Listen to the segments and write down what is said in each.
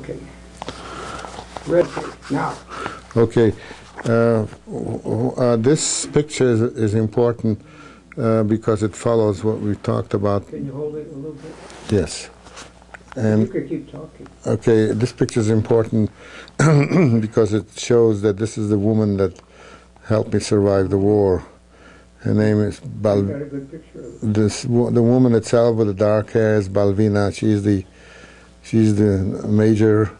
Okay. Ready now. Okay. This picture is important because it follows what we talked about. Can you hold it a little bit? Yes. You And could keep talking. okay, this picture is important because it shows that this is the woman that helped me survive the war. Her name is You got a good picture of it. the woman itself with the dark hair is Balvina. She's the major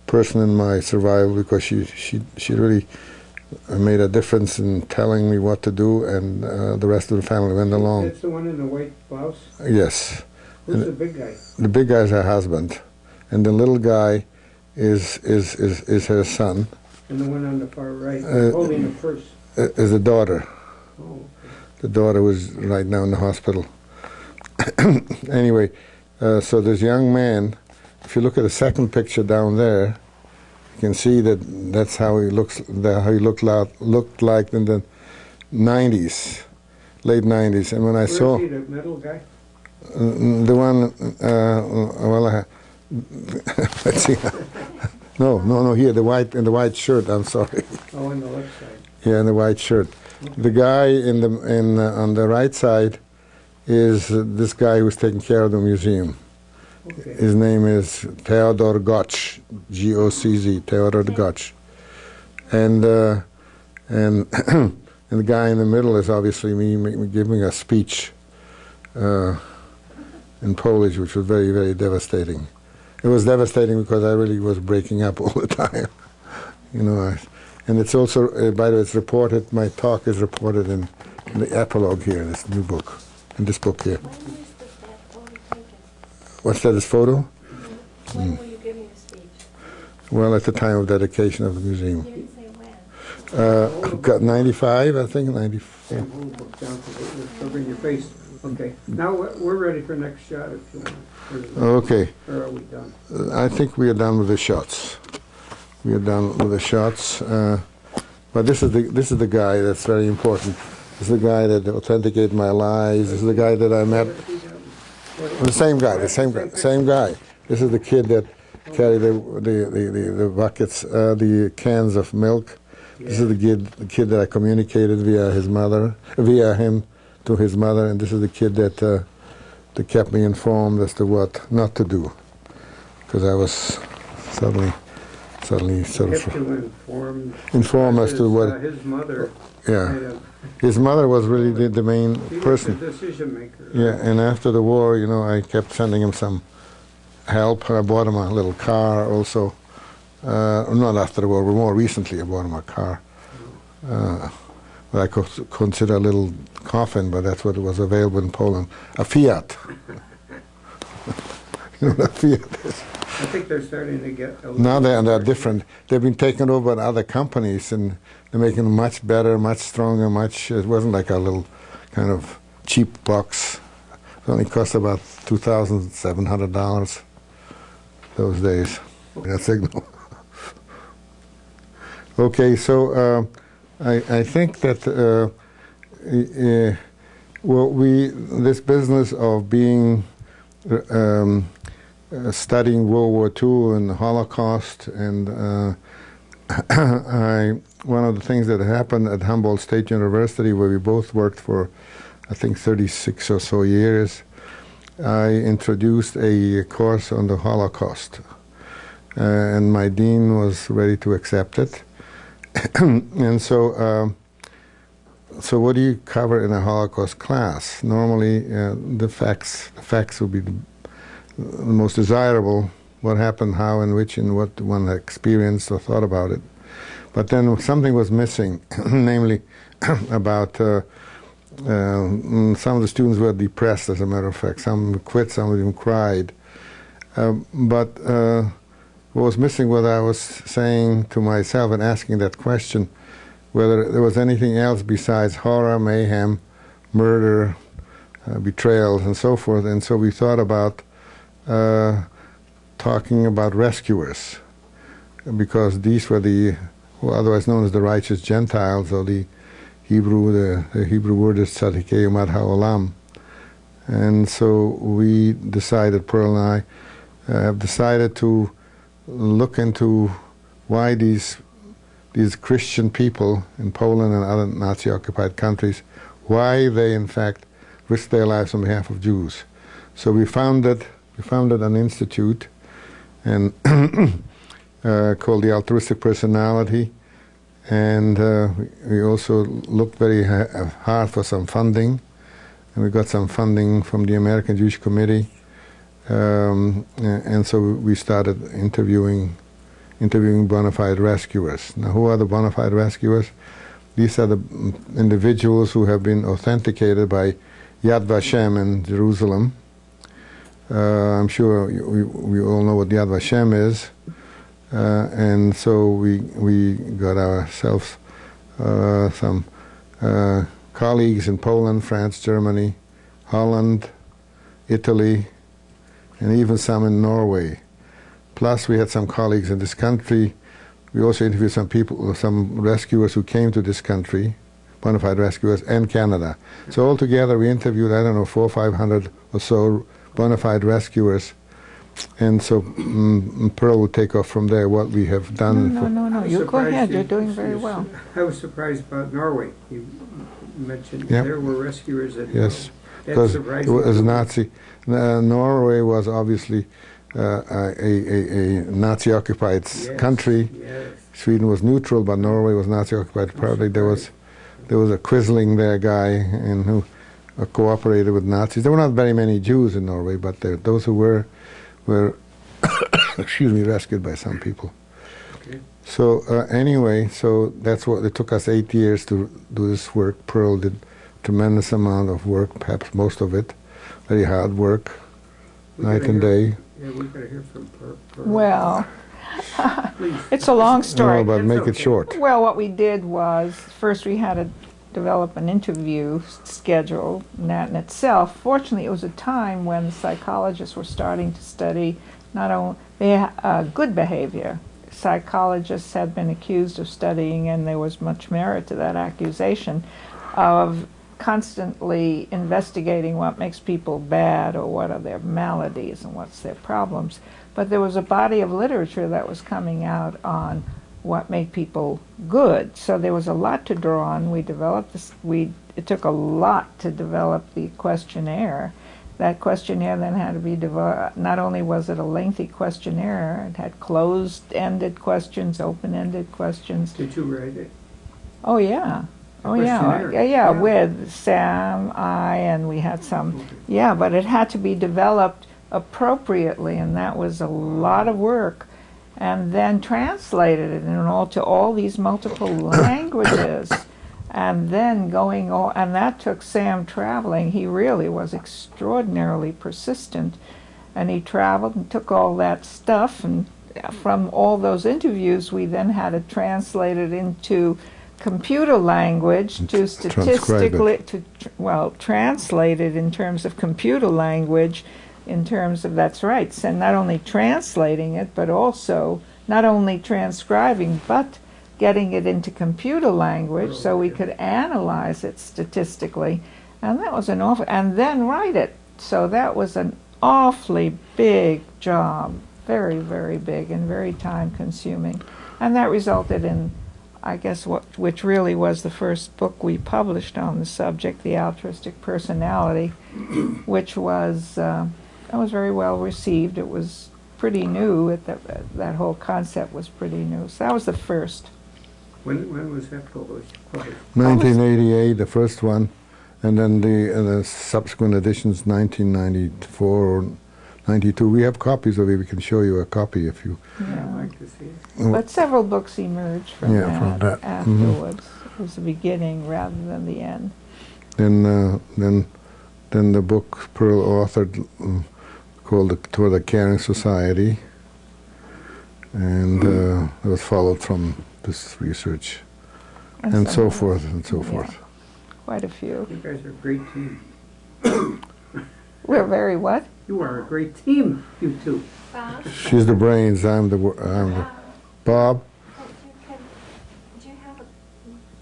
person in my survival because she really made a difference in telling me what to do, and the rest of the family went along. That's the one in the white blouse? Yes. Who's the big guy? The big guy is her husband, and the little guy is her son. And the one on the far right, holding the purse. Is the daughter. Oh, okay. The daughter was right now in the hospital. Anyway, so this young man, if you look at the second picture down there, you can see that's how he looks. How he looked like in the 90s, late 90s. And when I saw Where is he, the middle guy? the one, let's see. No, here, the white, in the white shirt. I'm sorry. Oh, on the left side. Yeah, in the white shirt. The guy on the right side is this guy who's taking care of the museum. Okay. His name is Theodor Gotch, G-O-C-Z, Theodor Gotch. And and the guy in the middle is obviously me giving a speech in Polish, which was very, very devastating. It was devastating because I really was breaking up all the time, you know. And it's also, by the way, it's reported. My talk is reported in the epilogue here, in this new book, in this book here. When was that photo taken? What's that? This photo? When were you giving the speech? Well, at the time of dedication of the museum. You didn't say when. Got 95, I think, 94. Hold the book down so it's covering your face. Okay. Now we're ready for next shot if you want. Okay. Or are we done? I think we are done with the shots. We are done with the shots. But this is the guy that's very important. This is the guy that authenticated my lies. This is the guy that I met. The same guy. This is the kid that carried the buckets, the cans of milk. This is the kid that I communicated via him to his mother, and this is the kid that kept me informed as to what not to do, because I was suddenly sort of informed as to what. His mother. Yeah, his mother was really the main person. The decision maker. Yeah, and after the war, you know, I kept sending him some help. I bought him a little car also. Not after the war, but more recently I bought him a car. What I could consider a little coffin, but that's what was available in Poland. A Fiat. You know what a Fiat is? I think they're starting to get a little. Now they're different. They've been taken over by other companies, and they're making them much better, much stronger, it wasn't like a little kind of cheap box. It only cost about $2,700 those days. That signal. Okay, so I think that this business of being studying World War II and the Holocaust, and one of the things that happened at Humboldt State University, where we both worked for, I think, 36 or so years, I introduced a course on the Holocaust, and my dean was ready to accept it. And so what do you cover in a Holocaust class? Normally, the facts would be the most desirable, what happened, how and which, and what one experienced or thought about it. But then something was missing, namely about some of the students were depressed, as a matter of fact. Some quit, some of them cried. But what was missing, what I was saying to myself and asking that question, whether there was anything else besides horror, mayhem, murder, betrayals, and so forth. And so we thought about talking about rescuers, because these were otherwise known as the righteous Gentiles, or the Hebrew word is tzadikei umat ha'olam. And so we decided, Pearl and I have decided to look into why these Christian people in Poland and other Nazi-occupied countries, why they in fact risked their lives on behalf of Jews. So we founded an institute and called the Altruistic Personality, and we also looked very hard for some funding, and we got some funding from the American Jewish Committee, and so we started interviewing bona fide rescuers. Now, who are the bona fide rescuers? These are the individuals who have been authenticated by Yad Vashem in Jerusalem. I'm sure we all know what Yad Vashem is, and so we got ourselves some colleagues in Poland, France, Germany, Holland, Italy, and even some in Norway. Plus, we had some colleagues in this country. We also interviewed some people, some rescuers who came to this country, bona fide rescuers, and Canada. So altogether, we interviewed, I don't know, 400 or 500 or so bona fide rescuers. And so Pearl will take off from there what we have done. No. You go ahead. You're doing very well. I was surprised about Norway. You mentioned Yep. there were rescuers at Yes, That because surprised it was me. Nazi. Norway was obviously a Nazi-occupied country. Yes. Sweden was neutral, but Norway was Nazi-occupied. Apparently, there was a Quisling there guy and who cooperated with Nazis. There were not very many Jews in Norway, but those who were excuse me, rescued by some people. Okay. So anyway, so that's what it took us 8 years to do this work. Pearl did tremendous amount of work, perhaps most of it, very hard work, We night gotta and hear- day. Yeah, we gotta hear from Pearl. Well, Please. it's a long story. No, but That's make it okay. short. Well, what we did was, first we had to develop an interview schedule, and that in itself, fortunately, it was a time when the psychologists were starting to study not only good behavior. Psychologists had been accused of studying, and there was much merit to that accusation, of constantly investigating what makes people bad or what are their maladies and what's their problems. But there was a body of literature that was coming out on what made people good. So there was a lot to draw on. We developed this. It took a lot to develop the questionnaire. That questionnaire then had to be developed. Not only was it a lengthy questionnaire, it had closed-ended questions, open-ended questions. Did you write it? Oh yeah. Oh yeah. Questionnaire. Yeah, with Sam, and we had some. Okay. Yeah, but it had to be developed appropriately, and that was a lot of work. And then translated it to all these multiple languages, and then and that took Sam traveling. He really was extraordinarily persistent, and he traveled and took all that stuff, and from all those interviews, we then had to translate it into computer language to statistically, translate it in terms of computer language, in terms of, that's right, and not only translating it, but also not only transcribing, but getting it into computer language so we could analyze it statistically. And that was and then write it. So that was an awfully big job, very, very big and very time consuming. And that resulted in, I guess, which really was the first book we published on the subject, The Altruistic Personality, which was very well received. It was pretty new. That whole concept was pretty new. So that was the first. When was that published? 1988, the first one, and then the subsequent editions, 1994 or 92. We have copies of it. We can show you a copy if you. Yeah, I'd like to see it. But several books emerged from from that. afterwards. It was the beginning rather than the end. Then the book Pearl authored called Toward a Caring Society, and it was followed from this research, and so forth and so forth. Quite a few. You guys are a great team. We're very what? You are a great team, you two. Bob? She's the brains. I'm the Bob. Do you have a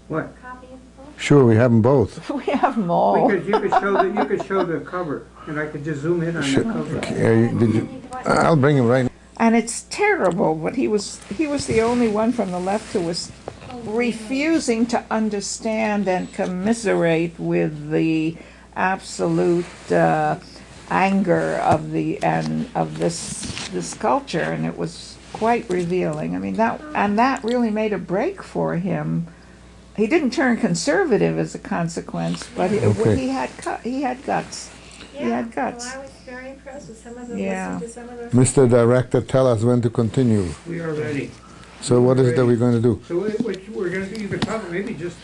What? copy of the book? Sure, we have them both. We have them all. Because you could show the cover, and I could just zoom in on the cover. Did you? I'll bring him right. And it's terrible, but he was the only one from the left who was refusing to understand and commiserate with the absolute anger of this culture, and it was quite revealing. I mean, that really made a break for him. He didn't turn conservative as a consequence, but Okay. he had guts. He had guts. Well, I was very impressed with some of the, Yeah. listening to some of those. Mr. Director, tell us when to continue. We are ready. So what is it that we're going to do? So what we're gonna do, you could talk, maybe just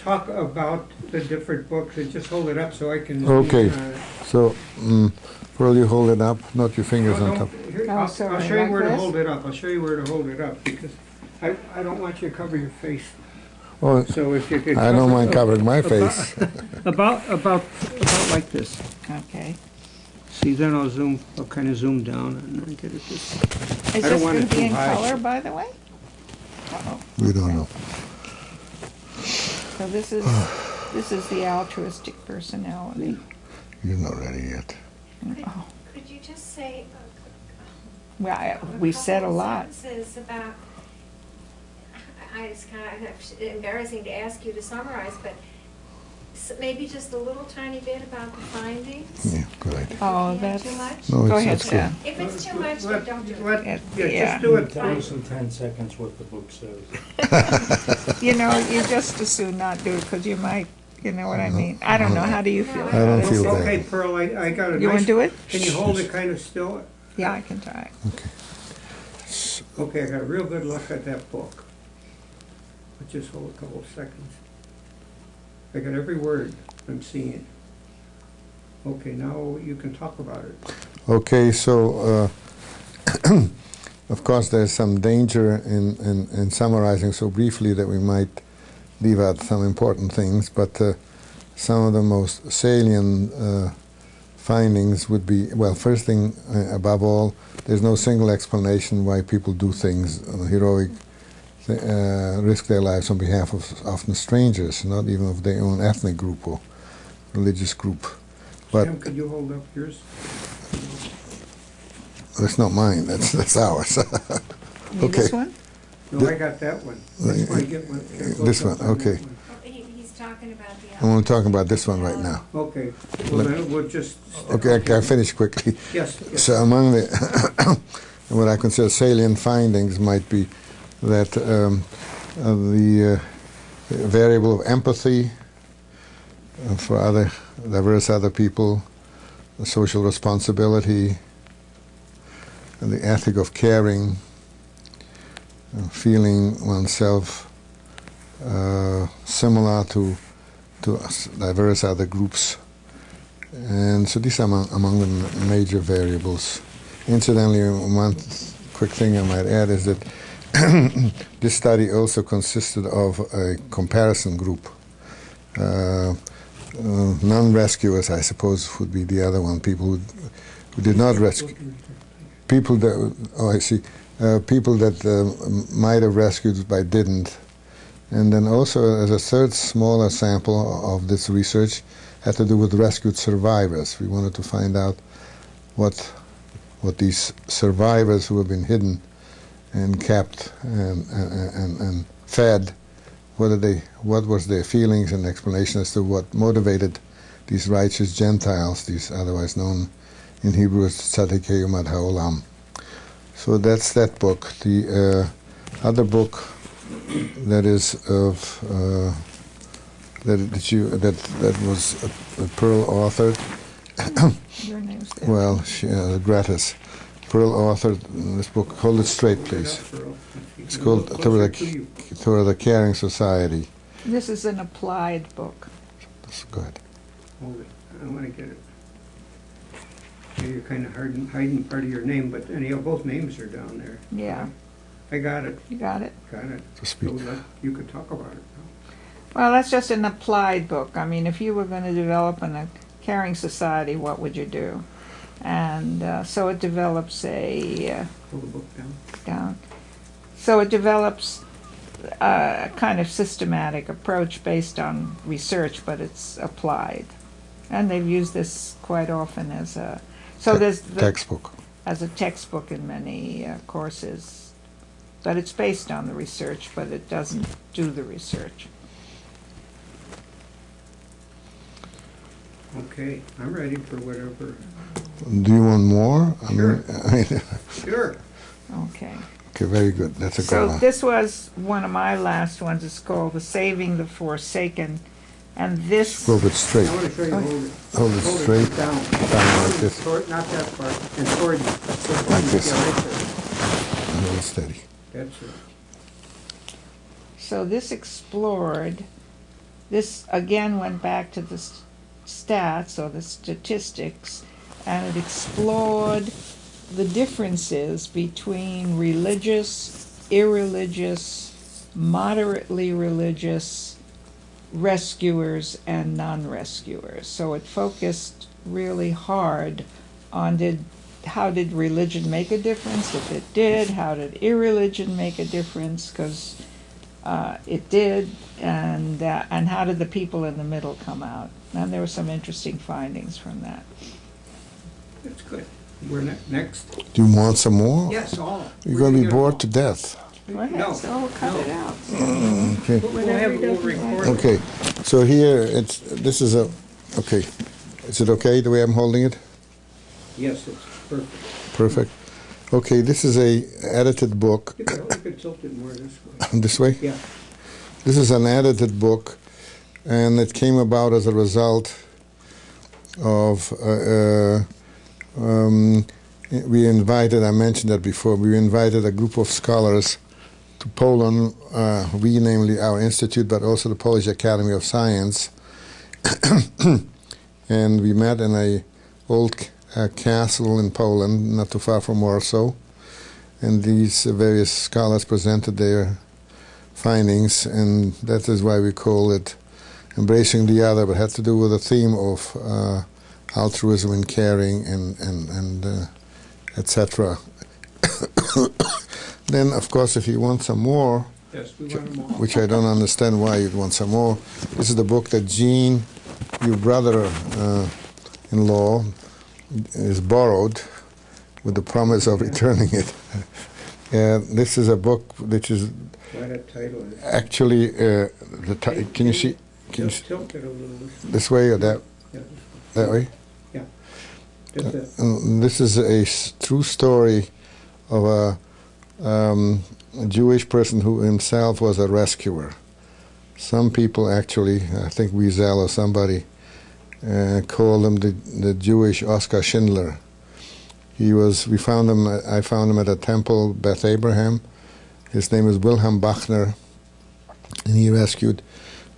talk about the different books and just hold it up so I can. Okay. So, Pearl, you hold it up, not your fingers No, on top. here, Oh, I'll sorry, show you like where to this? hold it up. I'll show you where to hold it up because I don't want you to cover your face. Oh, So if you could. I don't cover- mind covering my face. About like this. Okay. See, then I'll kind of zoom down and then get it this. Is I don't this want going it to be too in high. color, by the way? Uh-oh. We don't know. So this is the altruistic personality. You're not ready yet. Oh, Could you just say well, we said a couple lot. sentences about? It's kind of embarrassing to ask you to summarize, but maybe just a little tiny bit about the findings. Yeah, good idea. Oh, Yeah, that's. too much? No, Go it's, ahead, that's good. Sam. If it's too much, then don't do it. Yeah, Yeah. just do it. Tell us in 10 seconds what the book says. You know, you just as soon not do it because you might. You know what I mean? I don't know. How do you feel? I I don't about it? feel Okay, bad. Pearl, I got a You want nice. to do it? Can you hold it kind of still? Yeah, I can try. Okay, I got a real good look at that book. But just hold a couple of seconds. I got every word I'm seeing. Okay, now you can talk about it. Okay, so of course there's some danger in summarizing so briefly that we might leave out some important things, but some of the most salient findings would be, well, first thing, above all, there's no single explanation why people do things, heroic, risk their lives on behalf of often strangers, not even of their own ethnic group or religious group. But Sam, could you hold up yours? that's not mine, that's ours. Need this Okay. one? No, I got that one. This one, get This close up one, on okay. that one. He's talking about the. I'm only talking about this one right now. Okay, well then we'll just. Okay, I finish quickly. Yes, yes. So among the what I consider salient findings might be that the variable of empathy for diverse other people, the social responsibility, and the ethic of caring, feeling oneself similar to diverse other groups. And so these are among the major variables. Incidentally, one quick thing I might add is that this study also consisted of a comparison group. Non-rescuers, I suppose, would be the other one, people who did not rescue. People that, oh I see, people that might have rescued but didn't. And then also as a third smaller sample of this research had to do with rescued survivors. We wanted to find out what these survivors who have been hidden and kept and fed, what was their feelings and explanation as to what motivated these righteous Gentiles, these otherwise known in Hebrew as Tzadikei Umad Ha'olam. So that's that book. The other book that is of that was Pearl authored. Your name's there. Well, Gratis. Pearl authored this book. Hold it straight, please. It's called Toward the Caring Society. This is an applied book. Go ahead. Hold it, I want to get it. Yeah, you're kind of hiding part of your name, but anyhow, both names are down there. Yeah. I got it, You got it? got it. To speak. So you could talk about it Well, that's just an applied book. I mean, if you were going to develop a caring society, what would you do? And so it develops a Pull the book down. So it develops a kind of systematic approach based on research, but it's applied. And they've used this quite often as a. So there's the Textbook. as a textbook in many courses. But it's based on the research, but it doesn't do the research. Okay, I'm ready for whatever. Do you want more? Sure. I mean, Sure. Okay. okay, very good. That's a good So one. this was one of my last ones. It's called The Saving the Forsaken. And this, Hold it straight. I want to show you, Oh. hold it. Hold it straight. Down. Down like this. Not that far, and toward you. Like this. Yeah, right there. Hold it steady. That's it. so this explored, this again went back to the stats or the statistics, and it explored the differences between religious, irreligious, moderately religious, rescuers and non-rescuers. So it focused really hard on how did religion make a difference? If it did, how did irreligion make a difference? Because it did, and how did the people in the middle come out? And there were some interesting findings from that. That's good. We're next. Do you want some more? Yes, all. You're going to be bored to death. Go ahead, No, so we'll cut no. it out. Okay. We'll record it. Okay. So here this is a. Okay. Is it okay the way I'm holding it? Yes, it's perfect. Perfect. Okay. This is a edited book. You could tilt it more this way. This way. Yeah. This is an edited book, and it came about as a result of we invited, I mentioned that before, we invited a group of scholars to Poland, we namely our institute, but also the Polish Academy of Science, and we met in a old castle in Poland, not too far from Warsaw, and these various scholars presented their findings, and that is why we call it Embracing the Other, but had to do with the theme of altruism and caring and etc. Then, of course, if you want some more, Yes, we want them all. which I don't understand why you'd want some more, this is the book that Gene, your brother-in-law, is borrowed with the promise of returning it. This is a book which is Why that title is. actually can you see? Can you Just tilt it a little. this way or that Yeah, that way? just that. This is a true story of a Jewish person who himself was a rescuer. Some people actually, I think Wiesel or somebody, called him the Jewish Oskar Schindler. We found him. I found him at a temple, Beth Abraham. His name is Wilhelm Bachner, and he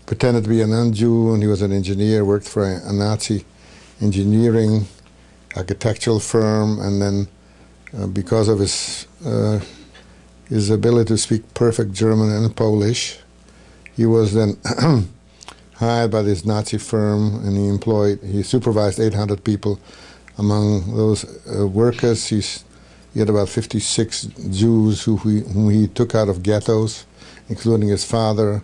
pretended to be a non-Jew, and he was an engineer, worked for a Nazi engineering architectural firm, and then because of his ability to speak perfect German and Polish, he was then hired by this Nazi firm, and he supervised 800 people. Among those workers, he had about 56 Jews whom he took out of ghettos, including his father,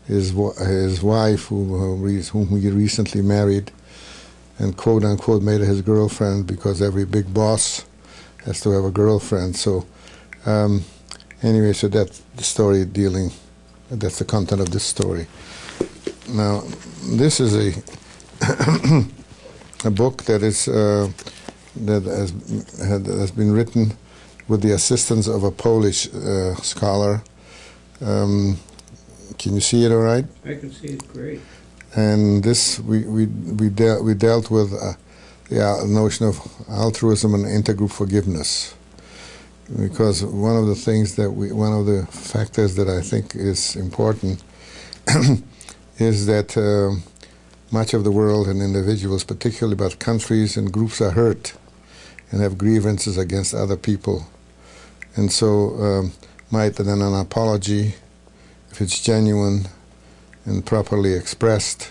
his wife, whom he recently married, and quote unquote made her his girlfriend, because every big boss has to have a girlfriend. So anyway, so that's the story that's the content of this story. Now, this is a book that has been written with the assistance of a Polish scholar. Can you see it all right? I can see it great. And this we dealt with the notion of altruism and intergroup forgiveness, because one of the factors that I think is important is that much of the world and individuals, particularly about countries and groups, are hurt and have grievances against other people, and so might then an apology, if it's genuine and properly expressed,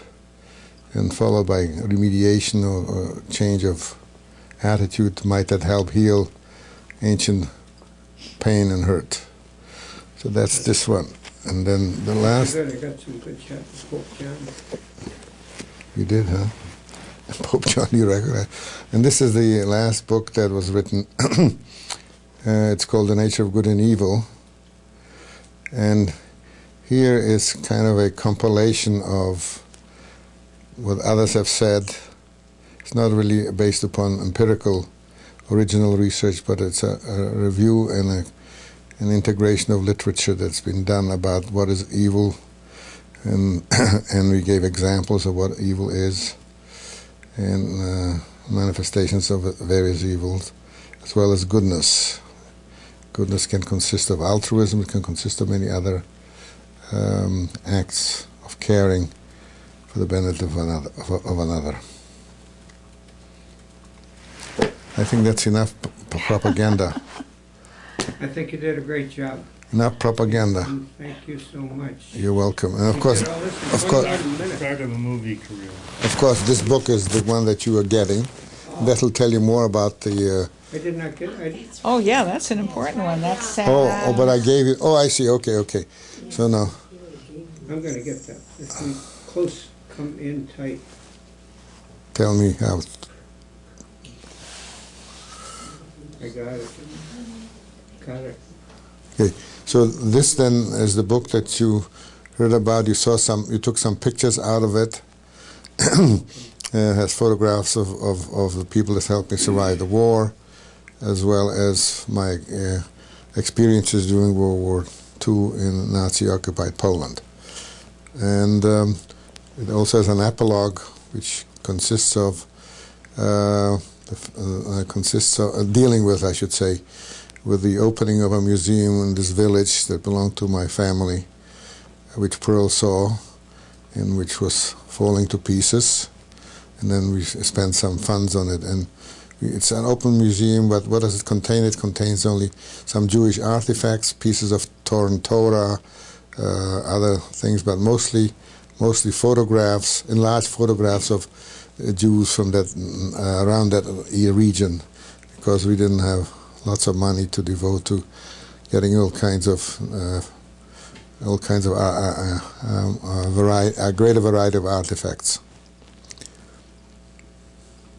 and followed by remediation or change of attitude, might that help heal ancient pain and hurt. So that's this one. And then the last... Good, I got some good shots. Spoke John. You did, huh? Pope John the Regular. And this is the last book that was written. It's called The Nature of Good and Evil. And here is kind of a compilation of what others have said. It's not really based upon empirical, original research, but it's a review and an integration of literature that's been done about what is evil, and and we gave examples of what evil is, and manifestations of various evils, as well as goodness. Goodness can consist of altruism, it can consist of many other acts of caring for the benefit of another. I think that's enough propaganda. I think you did a great job. Enough propaganda. Thank you so much. You're welcome. And You did all this in 21 minutes. Start of a movie career. of course, this book is the one that you are getting. That'll tell you more about the. I did not get, Oh, yeah, that's an important one. That's sad. But I gave you. Oh, I see. Okay. So now, I'm gonna get that. If we close, come in tight. tell me how. I got it. Got it. Okay. So this then is the book that you heard about. You took some pictures out of it. It has photographs of the people that helped me survive the war, as well as my experiences during World War II in Nazi-occupied Poland. And it also has an epilogue, which consists of dealing with, I should say, with the opening of a museum in this village that belonged to my family, which Pearl saw, and which was falling to pieces. And then we spent some funds on it. And it's an open museum, but what does it contain? It contains only some Jewish artifacts, pieces of torn Torah, other things, but mostly photographs, enlarged photographs of Jews from that around that region, because we didn't have lots of money to devote to getting all kinds of a greater variety of artifacts.